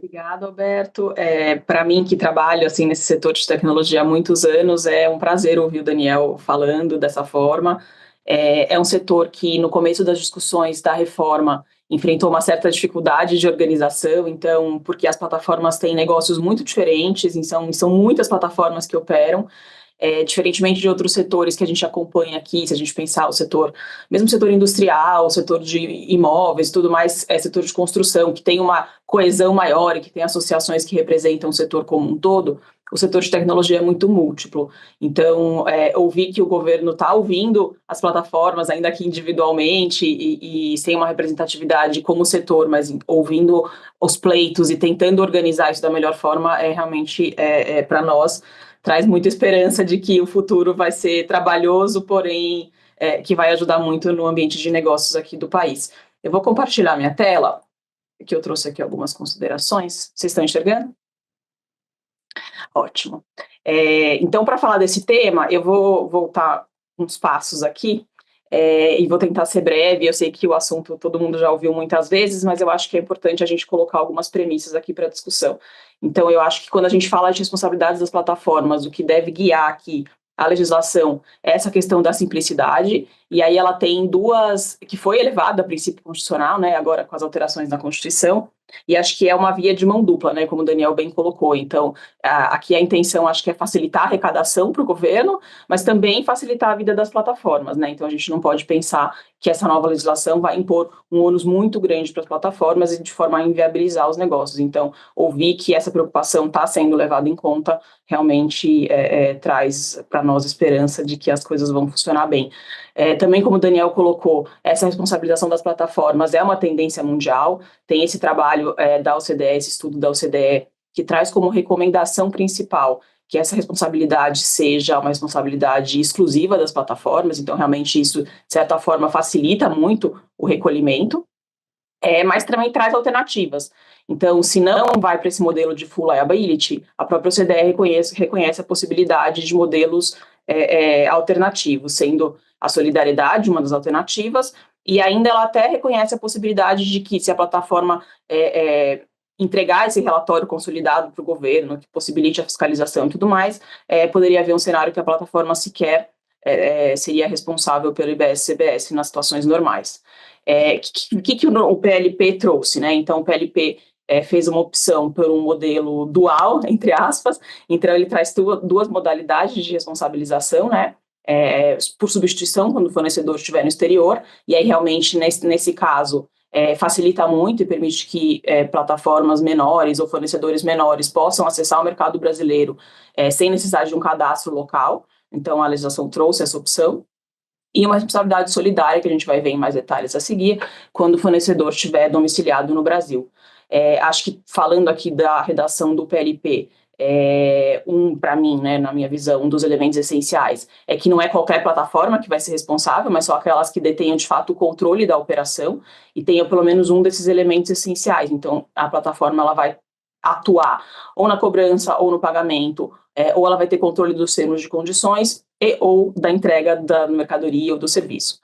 Obrigada, Alberto. Para mim, que trabalho assim nesse setor de tecnologia há muitos anos, é um prazer ouvir o Daniel falando dessa forma. É um setor que, no começo das discussões da reforma, enfrentou uma certa dificuldade de organização, então, porque as plataformas têm negócios muito diferentes, e são muitas plataformas que operam. Diferentemente de outros setores que a gente acompanha aqui, se a gente pensar o setor, mesmo o setor industrial, o setor de imóveis, tudo mais, setor de construção, que tem uma coesão maior e que tem associações que representam o setor como um todo, o setor de tecnologia é muito múltiplo. Então, ouvir que o governo está ouvindo as plataformas, ainda que individualmente, e sem uma representatividade como setor, mas ouvindo os pleitos e tentando organizar isso da melhor forma, realmente, para nós, traz muita esperança de que o futuro vai ser trabalhoso, porém que vai ajudar muito no ambiente de negócios aqui do país. Eu vou compartilhar minha tela, que eu trouxe aqui algumas considerações. Vocês estão enxergando? Ótimo. Então, para falar desse tema, eu vou voltar uns passos aqui, e vou tentar ser breve. Eu sei que o assunto todo mundo já ouviu muitas vezes, mas eu acho que é importante a gente colocar algumas premissas aqui para discussão. Então, eu acho que quando a gente fala de responsabilidades das plataformas, o que deve guiar aqui a legislação é essa questão da simplicidade, e aí ela tem duas, que foi elevada a princípio constitucional, né, agora com as alterações na Constituição, e acho que é uma via de mão dupla, né, como o Daniel bem colocou. Então, aqui a intenção, acho que é facilitar a arrecadação para o governo, mas também facilitar a vida das plataformas, né? Então, a gente não pode pensar que essa nova legislação vai impor um ônus muito grande para as plataformas e de forma a inviabilizar os negócios. Então, ouvir que essa preocupação está sendo levada em conta realmente traz para nós esperança de que as coisas vão funcionar bem. Também, como o Daniel colocou, essa responsabilização das plataformas é uma tendência mundial. Tem esse trabalho da OCDE, esse estudo da OCDE, que traz como recomendação principal que essa responsabilidade seja uma responsabilidade exclusiva das plataformas. Então, realmente, isso, de certa forma, facilita muito o recolhimento, mas também traz alternativas. Então, se não vai para esse modelo de full liability, a própria OCDE reconhece a possibilidade de modelos alternativos, sendo a solidariedade uma das alternativas, e ainda ela até reconhece a possibilidade de que, se a plataforma entregar esse relatório consolidado para o governo, que possibilite a fiscalização e tudo mais, poderia haver um cenário que a plataforma sequer seria responsável pelo IBS-CBS nas situações normais. O que o PLP trouxe, né? Então, o PLP fez uma opção por um modelo dual, entre aspas. Então, ele traz duas modalidades de responsabilização, né? Por substituição, quando o fornecedor estiver no exterior, e aí, realmente, nesse caso, facilita muito e permite que plataformas menores ou fornecedores menores possam acessar o mercado brasileiro sem necessidade de um cadastro local. Então, a legislação trouxe essa opção. E uma responsabilidade solidária, que a gente vai ver em mais detalhes a seguir, quando o fornecedor estiver domiciliado no Brasil. Acho que, falando aqui da redação do PLP, para mim, né, na minha visão, um dos elementos essenciais é que não é qualquer plataforma que vai ser responsável, mas só aquelas que detenham, de fato, o controle da operação e tenham pelo menos um desses elementos essenciais. Então, a plataforma ela vai atuar ou na cobrança ou no pagamento, ou ela vai ter controle dos termos de condições ou da entrega da mercadoria ou do serviço.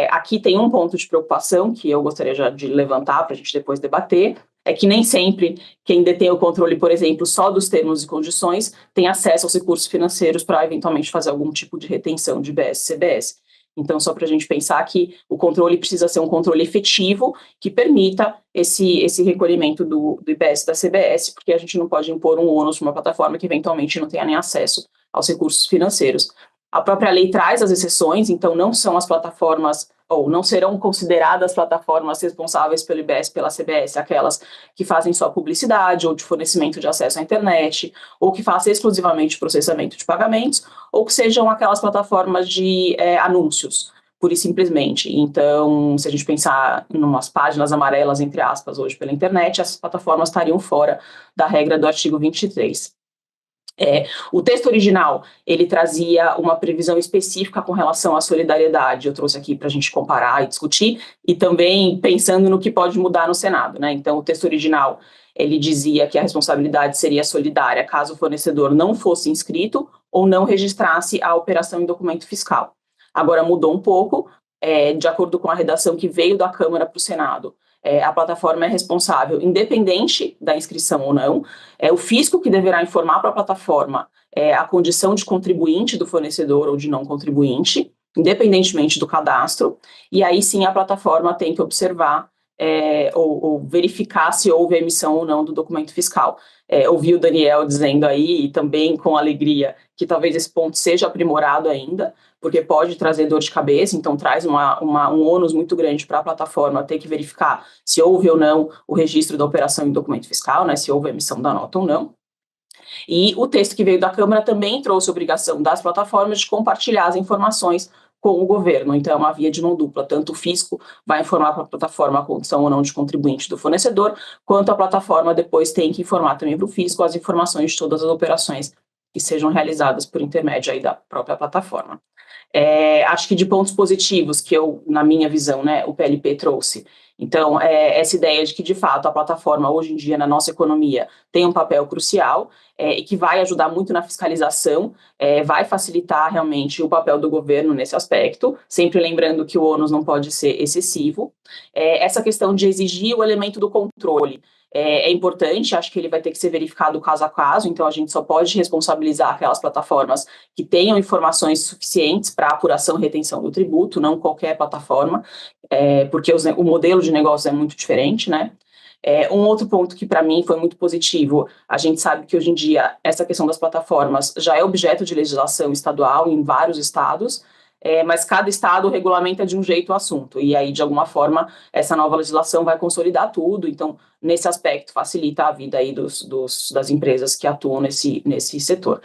Aqui tem um ponto de preocupação que eu gostaria já de levantar para a gente depois debater, é que nem sempre quem detém o controle, por exemplo, só dos termos e condições, tem acesso aos recursos financeiros para eventualmente fazer algum tipo de retenção de IBS-CBS. Então, só para a gente pensar que o controle precisa ser um controle efetivo que permita esse recolhimento do IBS da CBS, porque a gente não pode impor um ônus para uma plataforma que eventualmente não tenha nem acesso aos recursos financeiros. A própria lei traz as exceções, então não são as plataformas, ou não serão consideradas plataformas responsáveis pelo IBS, pela CBS, aquelas que fazem só publicidade, ou de fornecimento de acesso à internet, ou que façam exclusivamente processamento de pagamentos, ou que sejam aquelas plataformas de anúncios, pura e simplesmente. Então, se a gente pensar em umas páginas amarelas, entre aspas, hoje pela internet, essas plataformas estariam fora da regra do artigo 23. O texto original, ele trazia uma previsão específica com relação à solidariedade, eu trouxe aqui para a gente comparar e discutir, e também pensando no que pode mudar no Senado, né? Então, o texto original, ele dizia que a responsabilidade seria solidária caso o fornecedor não fosse inscrito ou não registrasse a operação em documento fiscal. Agora mudou um pouco, de acordo com a redação que veio da Câmara para o Senado. a plataforma é responsável, independente da inscrição ou não, é o fisco que deverá informar para a plataforma a condição de contribuinte do fornecedor ou de não contribuinte, independentemente do cadastro, e aí sim a plataforma tem que observar ou verificar se houve a emissão ou não do documento fiscal. Ouvi o Daniel dizendo aí, e também com alegria, que talvez esse ponto seja aprimorado ainda, porque pode trazer dor de cabeça, então traz um ônus muito grande para a plataforma ter que verificar se houve ou não o registro da operação em documento fiscal, né, se houve a emissão da nota ou não. E o texto que veio da Câmara também trouxe a obrigação das plataformas de compartilhar as informações com o governo, então é uma via de mão dupla, tanto o fisco vai informar para a plataforma a condição ou não de contribuinte do fornecedor, quanto a plataforma depois tem que informar também para o fisco as informações de todas as operações que sejam realizadas por intermédio aí da própria plataforma. Acho que de pontos positivos que eu, na minha visão, né, o PLP trouxe. Então, essa ideia de que, de fato, a plataforma, hoje em dia, na nossa economia, tem um papel crucial e que vai ajudar muito na fiscalização, vai facilitar realmente o papel do governo nesse aspecto, sempre lembrando que o ônus não pode ser excessivo. Essa questão de exigir o elemento do controle é importante, acho que ele vai ter que ser verificado caso a caso, então a gente só pode responsabilizar aquelas plataformas que tenham informações suficientes para apuração e retenção do tributo, não qualquer plataforma, porque o modelo de negócio é muito diferente, né? Um outro ponto que para mim foi muito positivo, a gente sabe que hoje em dia essa questão das plataformas já é objeto de legislação estadual em vários estados, mas cada estado regulamenta de um jeito o assunto, e aí de alguma forma essa nova legislação vai consolidar tudo, então nesse aspecto facilita a vida aí das empresas que atuam nesse setor.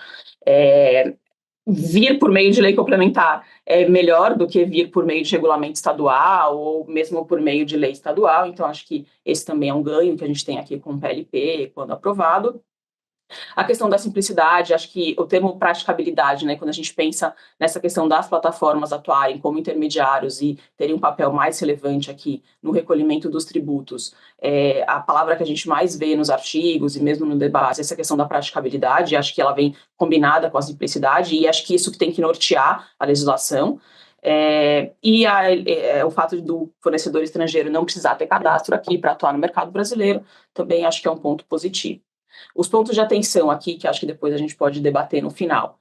Vir por meio de lei complementar é melhor do que vir por meio de regulamento estadual ou mesmo por meio de lei estadual, então acho que esse também é um ganho que a gente tem aqui com o PLP, quando aprovado. A questão da simplicidade, acho que o termo praticabilidade, né, quando a gente pensa nessa questão das plataformas atuarem como intermediários e terem um papel mais relevante aqui no recolhimento dos tributos, a palavra que a gente mais vê nos artigos e mesmo no debate, essa questão da praticabilidade, acho que ela vem combinada com a simplicidade e acho que isso que tem que nortear a legislação. O fato do fornecedor estrangeiro não precisar ter cadastro aqui para atuar no mercado brasileiro, também acho que é um ponto positivo. Os pontos de atenção aqui, que acho que depois a gente pode debater no final,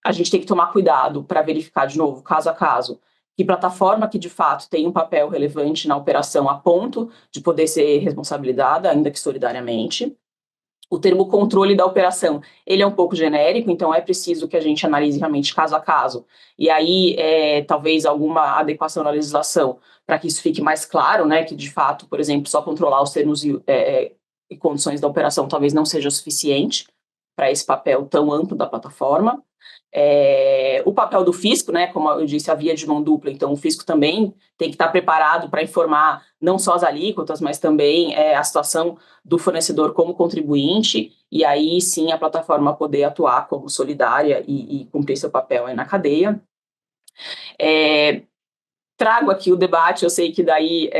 a gente tem que tomar cuidado para verificar de novo, caso a caso, que plataforma que de fato tem um papel relevante na operação a ponto de poder ser responsabilizada, ainda que solidariamente. O termo controle da operação, ele é um pouco genérico, então é preciso que a gente analise realmente caso a caso, e aí talvez alguma adequação na legislação para que isso fique mais claro, né, que de fato, por exemplo, só controlar os termos e condições da operação talvez não seja suficiente para esse papel tão amplo da plataforma. O papel do fisco, né, como eu disse, a via de mão dupla, então o fisco também tem que estar preparado para informar não só as alíquotas, mas também a situação do fornecedor como contribuinte, e aí sim a plataforma poder atuar como solidária e cumprir seu papel aí na cadeia. Trago aqui o debate, eu sei que daí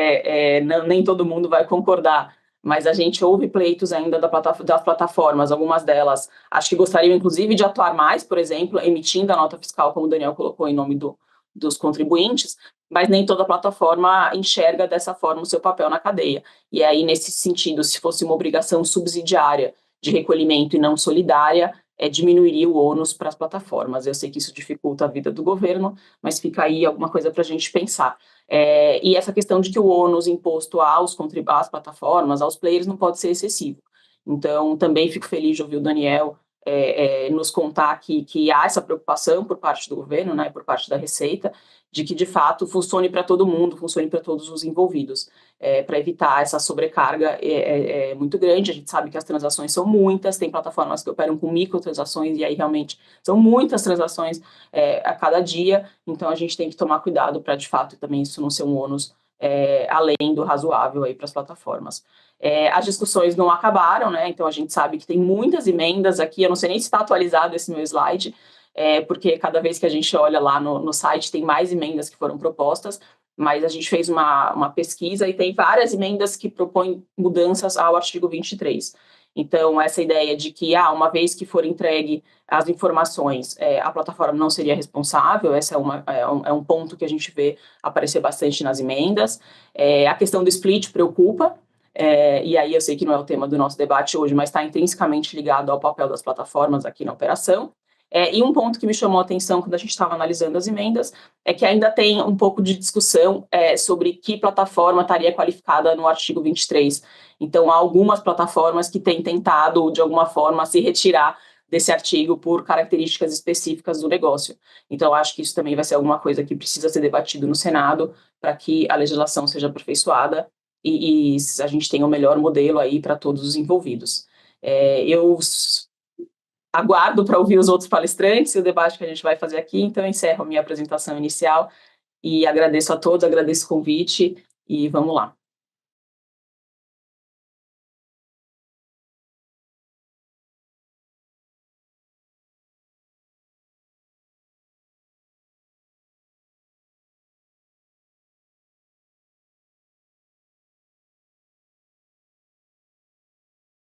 nem todo mundo vai concordar, mas a gente ouve pleitos ainda das plataformas, algumas delas acho que gostariam inclusive de atuar mais, por exemplo, emitindo a nota fiscal, como o Daniel colocou, em nome dos contribuintes, mas nem toda plataforma enxerga dessa forma o seu papel na cadeia. E aí, nesse sentido, se fosse uma obrigação subsidiária de recolhimento e não solidária, diminuiria o ônus para as plataformas. Eu sei que isso dificulta a vida do governo, mas fica aí alguma coisa para a gente pensar. E essa questão de que o ônus imposto às plataformas, aos players, não pode ser excessivo. Então, também fico feliz de ouvir o Daniel nos contar que há essa preocupação por parte do governo, né, por parte da Receita, de que, de fato, funcione para todo mundo, funcione para todos os envolvidos, para evitar essa sobrecarga muito grande. A gente sabe que as transações são muitas, tem plataformas que operam com microtransações, e aí realmente são muitas transações a cada dia, então a gente tem que tomar cuidado para, de fato, também isso não ser um ônus além do razoável aí para as plataformas. As discussões não acabaram, né? Então a gente sabe que tem muitas emendas aqui, eu não sei nem se está atualizado esse meu slide, porque cada vez que a gente olha lá no site tem mais emendas que foram propostas, mas a gente fez uma pesquisa e tem várias emendas que propõem mudanças ao artigo 23. Então, essa ideia de que, uma vez que for entregue as informações, a plataforma não seria responsável, esse é um ponto que a gente vê aparecer bastante nas emendas. A questão do split preocupa, e aí eu sei que não é o tema do nosso debate hoje, mas está intrinsecamente ligado ao papel das plataformas aqui na operação. E um ponto que me chamou a atenção quando a gente estava analisando as emendas é que ainda tem um pouco de discussão sobre que plataforma estaria qualificada no artigo 23. Então, há algumas plataformas que têm tentado, de alguma forma, se retirar desse artigo por características específicas do negócio. Então, acho que isso também vai ser alguma coisa que precisa ser debatido no Senado para que a legislação seja aperfeiçoada e a gente tenha o melhor modelo aí para todos os envolvidos. Eu aguardo para ouvir os outros palestrantes e o debate que a gente vai fazer aqui, então eu encerro a minha apresentação inicial e agradeço a todos, agradeço o convite e vamos lá.